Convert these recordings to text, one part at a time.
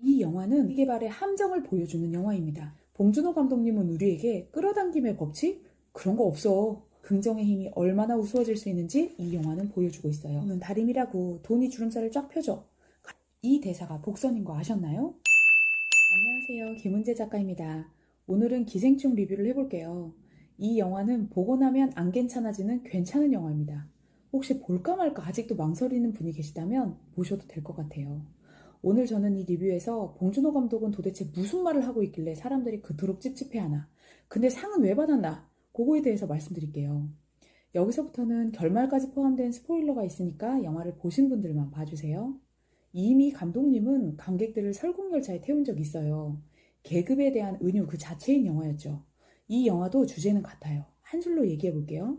이 영화는 자기계발의 함정을 보여주는 영화입니다. 봉준호 감독님은 우리에게 끌어당김의 법칙? 그런 거 없어. 긍정의 힘이 얼마나 우스워질 수 있는지 이 영화는 보여주고 있어요. 돈은 다림이라고 돈이 주름살을 쫙 펴줘. 이 대사가 복선인 거 아셨나요? 안녕하세요. 김은재 작가입니다. 오늘은 기생충 리뷰를 해볼게요. 이 영화는 보고 나면 안 괜찮아지는 괜찮은 영화입니다. 혹시 볼까 말까 아직도 망설이는 분이 계시다면 보셔도 될 것 같아요. 오늘 저는 이 리뷰에서 봉준호 감독은 도대체 무슨 말을 하고 있길래 사람들이 그토록 찝찝해하나, 근데 상은 왜 받았나, 그거에 대해서 말씀드릴게요. 여기서부터는 결말까지 포함된 스포일러가 있으니까 영화를 보신 분들만 봐주세요. 이미 감독님은 관객들을 설국열차에 태운 적이 있어요. 계급에 대한 은유 그 자체인 영화였죠. 이 영화도 주제는 같아요. 한 줄로 얘기해 볼게요.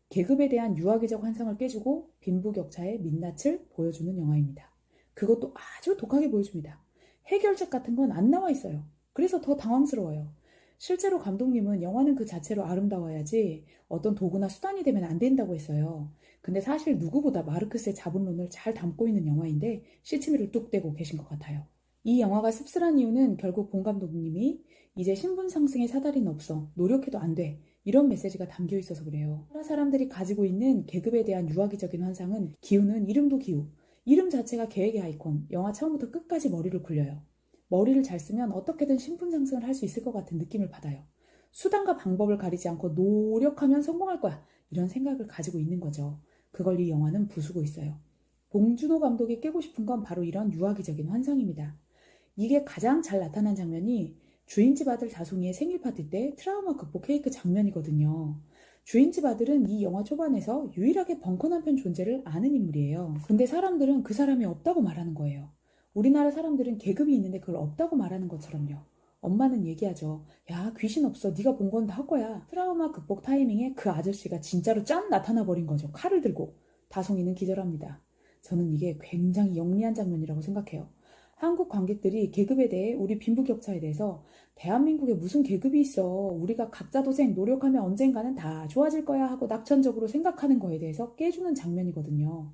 계급에 대한 유아기적 환상을 깨주고 빈부격차의 민낯을 보여주는 영화입니다. 그것도 아주 독하게 보여줍니다. 해결책 같은 건 안 나와 있어요. 그래서 더 당황스러워요. 실제로 감독님은 영화는 그 자체로 아름다워야지 어떤 도구나 수단이 되면 안 된다고 했어요. 근데 사실 누구보다 마르크스의 자본론을 잘 담고 있는 영화인데 시치미를 뚝 떼고 계신 것 같아요. 이 영화가 씁쓸한 이유는 결국 봉 감독님이 이제 신분 상승의 사다리는 없어. 노력해도 안 돼. 이런 메시지가 담겨 있어서 그래요. 사람들이 가지고 있는 계급에 대한 유아기적인 환상은 기우는 이름도 기우. 이름 자체가 계획의 아이콘. 영화 처음부터 끝까지 머리를 굴려요. 머리를 잘 쓰면 어떻게든 신분 상승을 할 수 있을 것 같은 느낌을 받아요. 수단과 방법을 가리지 않고 노력하면 성공할 거야. 이런 생각을 가지고 있는 거죠. 그걸 이 영화는 부수고 있어요. 봉준호 감독이 깨고 싶은 건 바로 이런 유아기적인 환상입니다. 이게 가장 잘 나타난 장면이 주인집 아들 다송이의 생일 파티 때 트라우마 극복 케이크 장면이거든요. 주인집 아들은 이 영화 초반에서 유일하게 벙커 남편 존재를 아는 인물이에요. 근데 사람들은 그 사람이 없다고 말하는 거예요. 우리나라 사람들은 계급이 있는데 그걸 없다고 말하는 것처럼요. 엄마는 얘기하죠. 야, 귀신 없어. 네가 본 건 다 헛거야. 트라우마 극복 타이밍에 그 아저씨가 진짜로 짠 나타나 버린 거죠. 칼을 들고. 다송이는 기절합니다. 저는 이게 굉장히 영리한 장면이라고 생각해요. 한국 관객들이 계급에 대해, 우리 빈부격차에 대해서 대한민국에 무슨 계급이 있어. 우리가 각자 도생 노력하면 언젠가는 다 좋아질 거야 하고 낙천적으로 생각하는 거에 대해서 깨주는 장면이거든요.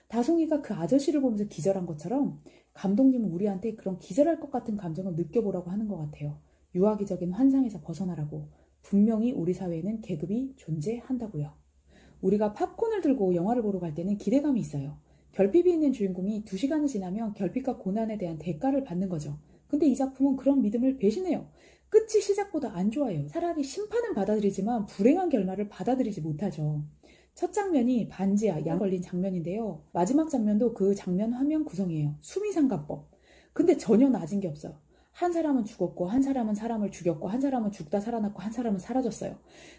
다송이가 그 아저씨를 보면서 기절한 것처럼 감독님은 우리한테 그런 기절할 것 같은 감정을 느껴보라고 하는 것 같아요. 유아기적인 환상에서 벗어나라고. 분명히 우리 사회에는 계급이 존재한다고요. 우리가 팝콘을 들고 영화를 보러 갈 때는 기대감이 있어요. 결핍이 있는 주인공이 2시간이 지나면 결핍과 고난에 대한 대가를 받는 거죠. 근데 이 작품은 그런 믿음을 배신해요. 끝이 시작보다 안 좋아요. 차라리 심판은 받아들이지만 불행한 결말을 받아들이지 못하죠. 첫 장면이 반지하, 양 걸린 장면인데요. 마지막 장면도 그 장면 화면 구성이에요. 수미상관법. 근데 전혀 낮은 게 없어요. 한 사람은 죽었고, 한 사람은 사람을 죽였고, 한 사람은 죽다 살아났고, 한 사람은 사라졌어요.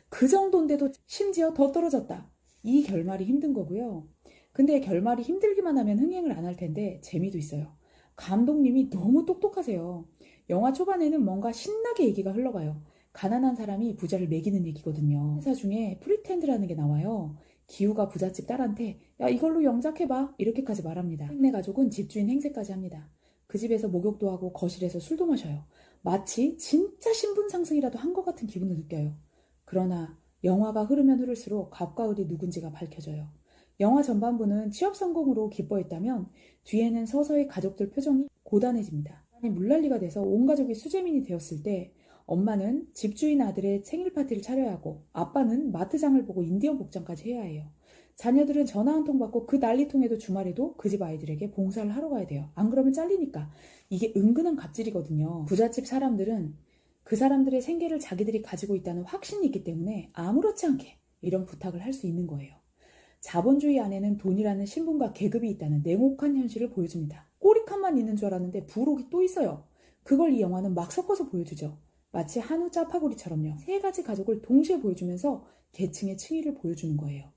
그 정도인데도 심지어 더 떨어졌다. 이 결말이 힘든 거고요. 근데 결말이 힘들기만 하면 흥행을 안 할 텐데 재미도 있어요. 감독님이 너무 똑똑하세요. 영화 초반에는 뭔가 신나게 얘기가 흘러가요. 가난한 사람이 부자를 매기는 얘기거든요. 회사 중에 프리텐드라는 게 나와요. 기우가 부잣집 딸한테 야 이걸로 영작해봐 이렇게까지 말합니다. 행내 가족은 집주인 행세까지 합니다. 그 집에서 목욕도 하고 거실에서 술도 마셔요. 마치 진짜 신분 상승이라도 한 것 같은 기분을 느껴요. 그러나 영화가 흐르면 흐를수록 갑과 을이 누군지가 밝혀져요. 영화 전반부는 취업 성공으로 기뻐했다면 뒤에는 서서히 가족들 표정이 고단해집니다. 물난리가 돼서 온 가족이 수재민이 되었을 때 엄마는 집주인 아들의 생일 파티를 차려야 하고 아빠는 마트장을 보고 인디언 복장까지 해야 해요. 자녀들은 전화 한 통 받고 그 난리통에도 주말에도 그 집 아이들에게 봉사를 하러 가야 돼요. 안 그러면 잘리니까. 이게 은근한 갑질이거든요. 부잣집 사람들은 그 사람들의 생계를 자기들이 가지고 있다는 확신이 있기 때문에 아무렇지 않게 이런 부탁을 할 수 있는 거예요. 자본주의 안에는 돈이라는 신분과 계급이 있다는 냉혹한 현실을 보여줍니다. 꼬리칸만 있는 줄 알았는데 부록이 또 있어요. 그걸 이 영화는 막 섞어서 보여주죠. 마치 한우 짜파구리처럼요. 세 가지 가족을 동시에 보여주면서 계층의 층위를 보여주는 거예요.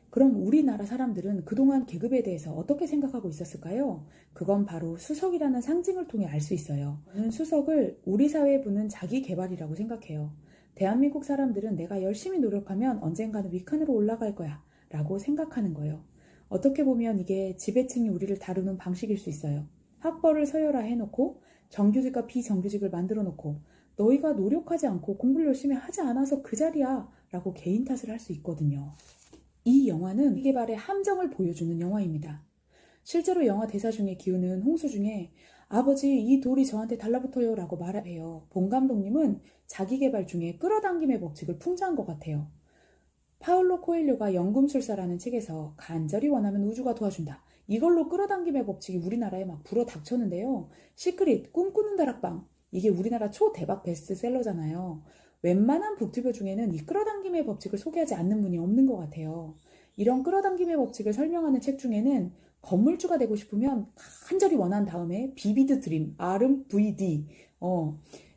그럼 우리나라 사람들은 그동안 계급에 대해서 어떻게 생각하고 있었을까요? 그건 바로 수석이라는 상징을 통해 알 수 있어요. 저는 수석을 우리 사회에 부는 자기 개발이라고 생각해요. 대한민국 사람들은 내가 열심히 노력하면 언젠가는 윗칸으로 올라갈 거야 라고 생각하는 거예요. 어떻게 보면 이게 지배층이 우리를 다루는 방식일 수 있어요. 학벌을 서열화 해놓고 정규직과 비정규직을 만들어 놓고 너희가 노력하지 않고 공부를 열심히 하지 않아서 그 자리야 라고 개인 탓을 할 수 있거든요. 이 영화는 자기계발의 함정을 보여주는 영화입니다. 실제로 영화 대사 중에 기우는 홍수 중에 아버지, 이 돌이 저한테 달라붙어요 라고 말해요. 봉 감독님은 자기 개발 중에 끌어당김의 법칙을 풍자한 것 같아요. 파울로 코엘료가 연금술사라는 책에서 간절히 원하면 우주가 도와준다. 이걸로 끌어당김의 법칙이 우리나라에 막 불어닥쳤는데요. 시크릿, 꿈꾸는 다락방. 이게 우리나라 초대박 베스트셀러잖아요. 웬만한 북튜버 중에는 이 끌어당김의 법칙을 소개하지 않는 분이 없는 것 같아요. 이런 끌어당김의 법칙을 설명하는 책 중에는 건물주가 되고 싶으면 간절히 원한 다음에 비비드 드림, RMVD,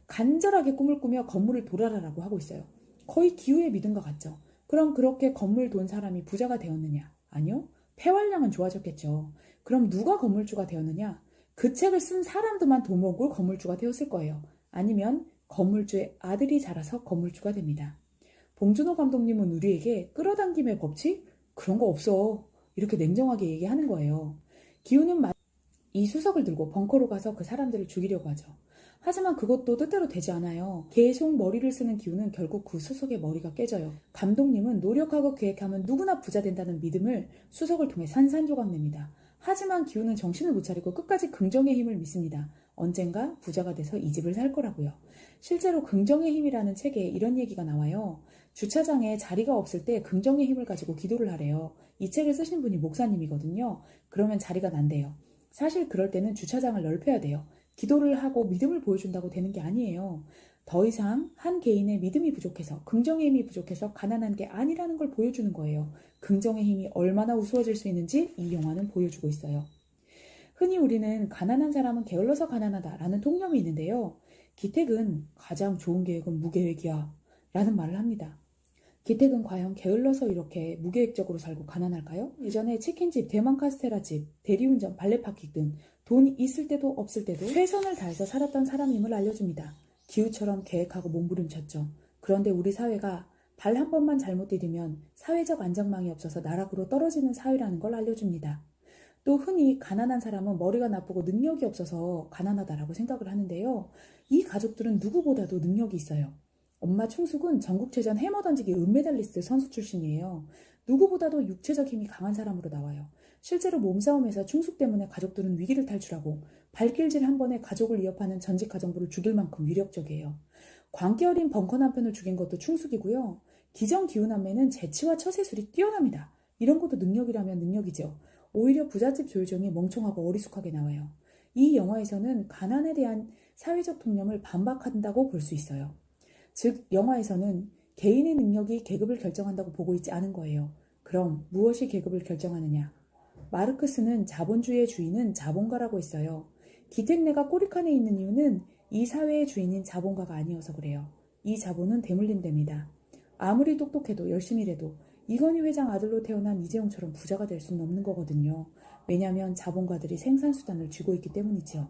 간절하게 꿈을 꾸며 건물을 돌아라라고 하고 있어요. 거의 기우의 믿음과 같죠. 그럼 그렇게 건물 돈 사람이 부자가 되었느냐? 아니요. 폐활량은 좋아졌겠죠. 그럼 누가 건물주가 되었느냐? 그 책을 쓴 사람들만 돈 모으고 건물주가 되었을 거예요. 아니면 건물주의 아들이 자라서 건물주가 됩니다. 봉준호 감독님은 우리에게 끌어당김의 법칙? 그런 거 없어. 이렇게 냉정하게 얘기하는 거예요. 기우는 이 수석을 들고 벙커로 가서 그 사람들을 죽이려고 하죠. 하지만 그것도 뜻대로 되지 않아요. 계속 머리를 쓰는 기우는 결국 그 수석의 머리가 깨져요. 감독님은 노력하고 계획하면 누구나 부자 된다는 믿음을 수석을 통해 산산조각냅니다. 하지만 기우는 정신을 못 차리고 끝까지 긍정의 힘을 믿습니다. 언젠가 부자가 돼서 이 집을 살 거라고요. 실제로 긍정의 힘이라는 책에 이런 얘기가 나와요. 주차장에 자리가 없을 때 긍정의 힘을 가지고 기도를 하래요. 이 책을 쓰신 분이 목사님이거든요. 그러면 자리가 난대요. 사실 그럴 때는 주차장을 넓혀야 돼요. 기도를 하고 믿음을 보여준다고 되는 게 아니에요. 더 이상 한 개인의 믿음이 부족해서, 긍정의 힘이 부족해서 가난한 게 아니라는 걸 보여주는 거예요. 긍정의 힘이 얼마나 우스워질 수 있는지 이 영화는 보여주고 있어요. 흔히 우리는 가난한 사람은 게을러서 가난하다라는 통념이 있는데요. 기택은 가장 좋은 계획은 무계획이야 라는 말을 합니다. 기택은 과연 게을러서 이렇게 무계획적으로 살고 가난할까요? 예전에 치킨집, 대만 카스테라집, 대리운전, 발레파킹 등 돈 있을 때도 없을 때도 최선을 다해서 살았던 사람임을 알려줍니다. 기우처럼 계획하고 몸부림쳤죠. 그런데 우리 사회가 발 한 번만 잘못 디디면 사회적 안전망이 없어서 나락으로 떨어지는 사회라는 걸 알려줍니다. 또 흔히 가난한 사람은 머리가 나쁘고 능력이 없어서 가난하다라고 생각을 하는데요. 이 가족들은 누구보다도 능력이 있어요. 엄마 충숙은 전국체전 해머 던지기 은메달리스트 선수 출신이에요. 누구보다도 육체적 힘이 강한 사람으로 나와요. 실제로 몸싸움에서 충숙 때문에 가족들은 위기를 탈출하고 발길질 한 번에 가족을 위협하는 전직 가정부를 죽일 만큼 위력적이에요. 광기 어린 벙커 남편을 죽인 것도 충숙이고요. 기정 기우남매는 재치와 처세술이 뛰어납니다. 이런 것도 능력이라면 능력이죠. 오히려 부잣집 조효정이 멍청하고 어리숙하게 나와요. 이 영화에서는 가난에 대한 사회적 통념을 반박한다고 볼 수 있어요. 즉, 영화에서는 개인의 능력이 계급을 결정한다고 보고 있지 않은 거예요. 그럼 무엇이 계급을 결정하느냐? 마르크스는 자본주의의 주인은 자본가라고 했어요. 기택내가 꼬리칸에 있는 이유는 이 사회의 주인인 자본가가 아니어서 그래요. 이 자본은 대물림됩니다. 아무리 똑똑해도 열심히 일해도 이건희 회장 아들로 태어난 이재용처럼 부자가 될 수는 없는 거거든요. 왜냐하면 자본가들이 생산수단을 쥐고 있기 때문이죠.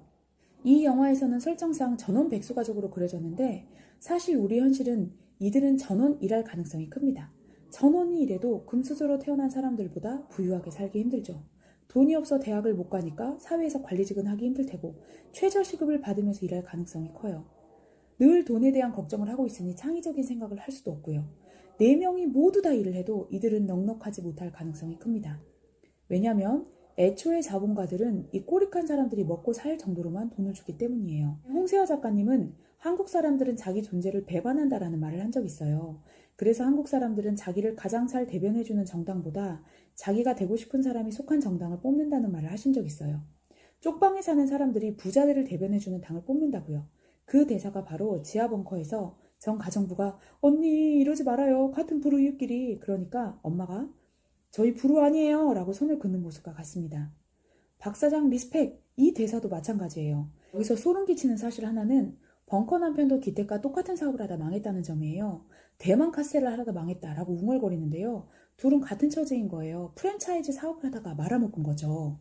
이 영화에서는 설정상 전원 백수 가족으로 그려졌는데 사실 우리 현실은 이들은 전원 일할 가능성이 큽니다. 전원이 일해도 금수저로 태어난 사람들보다 부유하게 살기 힘들죠. 돈이 없어 대학을 못 가니까 사회에서 관리직은 하기 힘들 테고 최저시급을 받으면서 일할 가능성이 커요. 늘 돈에 대한 걱정을 하고 있으니 창의적인 생각을 할 수도 없고요. 4명이 모두 다 일을 해도 이들은 넉넉하지 못할 가능성이 큽니다. 왜냐하면 애초에 자본가들은 이 꼬릭한 사람들이 먹고 살 정도로만 돈을 주기 때문이에요. 홍세화 작가님은 한국 사람들은 자기 존재를 배반한다라는 말을 한 적이 있어요. 그래서 한국 사람들은 자기를 가장 잘 대변해주는 정당보다 자기가 되고 싶은 사람이 속한 정당을 뽑는다는 말을 하신 적이 있어요. 쪽방에 사는 사람들이 부자들을 대변해주는 당을 뽑는다고요. 그 대사가 바로 지하벙커에서 전 가정부가 언니 이러지 말아요. 같은 부루 이웃끼리. 그러니까 엄마가 저희 부루 아니에요 라고 손을 긋는 모습과 같습니다. 박 사장 리스펙 이 대사도 마찬가지예요. 여기서 소름 끼치는 사실 하나는 벙커 남편도 기택과 똑같은 사업을 하다 망했다는 점이에요. 대만 카스테를 하다 망했다라고 웅얼거리는데요. 둘은 같은 처지인 거예요. 프랜차이즈 사업을 하다가 말아먹은 거죠.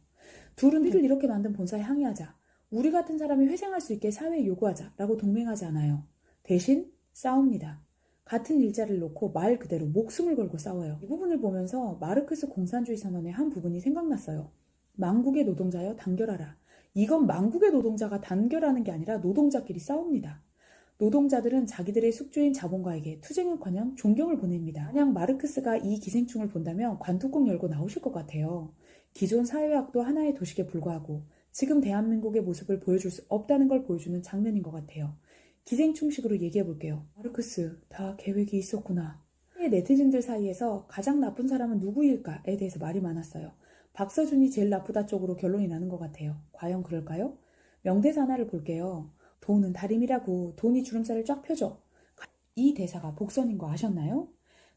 둘은 우리를 이렇게 만든 본사에 항의하자. 우리 같은 사람이 회생할 수 있게 사회에 요구하자 라고 동맹하지 않아요. 대신 싸웁니다. 같은 일자리를 놓고 말 그대로 목숨을 걸고 싸워요. 이 부분을 보면서 마르크스 공산주의 선언의 한 부분이 생각났어요. 만국의 노동자여 단결하라. 이건 만국의 노동자가 단결하는 게 아니라 노동자끼리 싸웁니다. 노동자들은 자기들의 숙주인 자본가에게 투쟁은커녕 존경을 보냅니다. 만약 마르크스가 이 기생충을 본다면 관뚜껑 열고 나오실 것 같아요. 기존 사회학도 하나의 도식에 불과하고 지금 대한민국의 모습을 보여줄 수 없다는 걸 보여주는 장면인 것 같아요. 기생충식으로 얘기해 볼게요. 마르크스, 다 계획이 있었구나. 네티즌들 사이에서 가장 나쁜 사람은 누구일까에 대해서 말이 많았어요. 박서준이 제일 나쁘다 쪽으로 결론이 나는 것 같아요. 과연 그럴까요? 명대사 하나를 볼게요. 돈은 다림이라고 돈이 주름살을 쫙 펴줘. 이 대사가 복선인 거 아셨나요?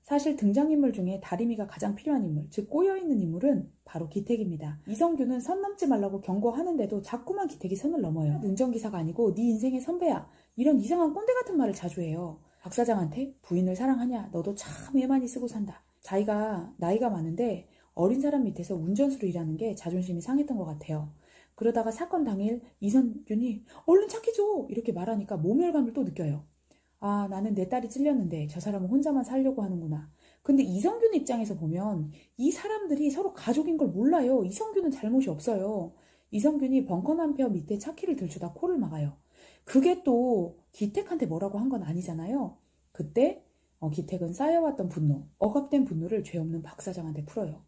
사실 등장인물 중에 다리미가 가장 필요한 인물, 즉 꼬여있는 인물은 바로 기택입니다. 이성규는 선 넘지 말라고 경고하는데도 자꾸만 기택이 선을 넘어요. 운전기사가 아니고 네 인생의 선배야. 이런 이상한 꼰대 같은 말을 자주 해요. 박 사장한테 부인을 사랑하냐? 너도 참 애 많이 쓰고 산다. 자기가 나이가 많은데 어린 사람 밑에서 운전수로 일하는 게 자존심이 상했던 것 같아요. 그러다가 사건 당일 이선균이 얼른 착해줘 이렇게 말하니까 모멸감을 또 느껴요. 아, 나는 내 딸이 찔렸는데 저 사람은 혼자만 살려고 하는구나. 근데 이성균 입장에서 보면 이 사람들이 서로 가족인 걸 몰라요. 이성균은 잘못이 없어요. 이성균이 벙커 남편 밑에 차키를 들추다 코를 막아요. 그게 또 기택한테 뭐라고 한 건 아니잖아요. 그때 기택은 쌓여왔던 분노, 억압된 분노를 죄 없는 박 사장한테 풀어요.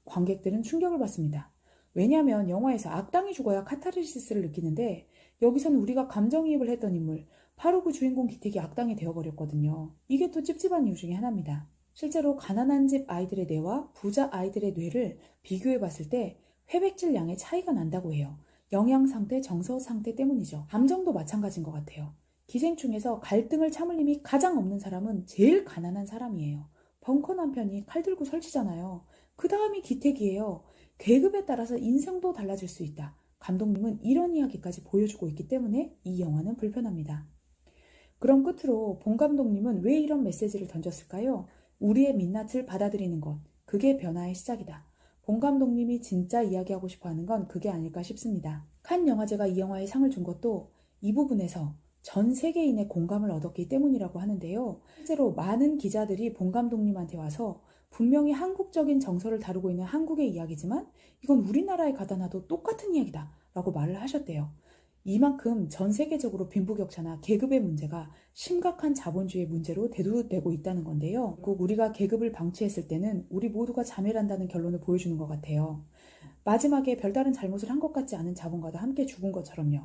관객들은 충격을 받습니다. 왜냐하면 영화에서 악당이 죽어야 카타르시스를 느끼는데 여기서는 우리가 감정이입을 했던 인물, 바로 그 주인공 기택이 악당이 되어버렸거든요. 이게 또 찝찝한 이유 중에 하나입니다. 실제로 가난한 집 아이들의 뇌와 부자 아이들의 뇌를 비교해봤을 때 회백질 양의 차이가 난다고 해요. 영양 상태, 정서 상태 때문이죠. 감정도 마찬가지인 것 같아요. 기생충에서 갈등을 참을 힘이 가장 없는 사람은 제일 가난한 사람이에요. 벙커 남편이 칼 들고 설치잖아요. 그 다음이 기택이에요. 계급에 따라서 인생도 달라질 수 있다. 감독님은 이런 이야기까지 보여주고 있기 때문에 이 영화는 불편합니다. 그럼 끝으로 본 감독님은 왜 이런 메시지를 던졌을까요? 우리의 민낯을 받아들이는 것, 그게 변화의 시작이다. 본 감독님이 진짜 이야기하고 싶어하는 건 그게 아닐까 싶습니다. 칸 영화제가 이 영화에 상을 준 것도 이 부분에서 전 세계인의 공감을 얻었기 때문이라고 하는데요. 실제로 많은 기자들이 본 감독님한테 와서 분명히 한국적인 정서를 다루고 있는 한국의 이야기지만 이건 우리나라에 가다 놔도 똑같은 이야기다 라고 말을 하셨대요. 이만큼 전 세계적으로 빈부격차나 계급의 문제가 심각한 자본주의 문제로 대두되고 있다는 건데요. 꼭 우리가 계급을 방치했을 때는 우리 모두가 자멸한다는 결론을 보여주는 것 같아요. 마지막에 별다른 잘못을 한 것 같지 않은 자본가도 함께 죽은 것처럼요.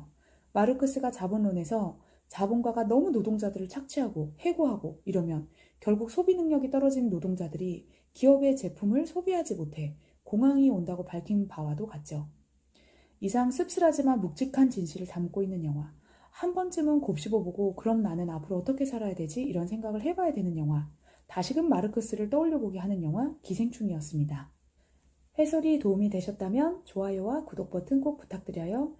마르크스가 자본론에서 자본가가 너무 노동자들을 착취하고 해고하고 이러면 결국 소비 능력이 떨어진 노동자들이 기업의 제품을 소비하지 못해 공황이 온다고 밝힌 바와도 같죠. 이상 씁쓸하지만 묵직한 진실을 담고 있는 영화. 한 번쯤은 곱씹어보고 그럼 나는 앞으로 어떻게 살아야 되지? 이런 생각을 해봐야 되는 영화. 다시금 마르크스를 떠올려보게 하는 영화 기생충이었습니다. 해설이 도움이 되셨다면 좋아요와 구독 버튼 꼭 부탁드려요.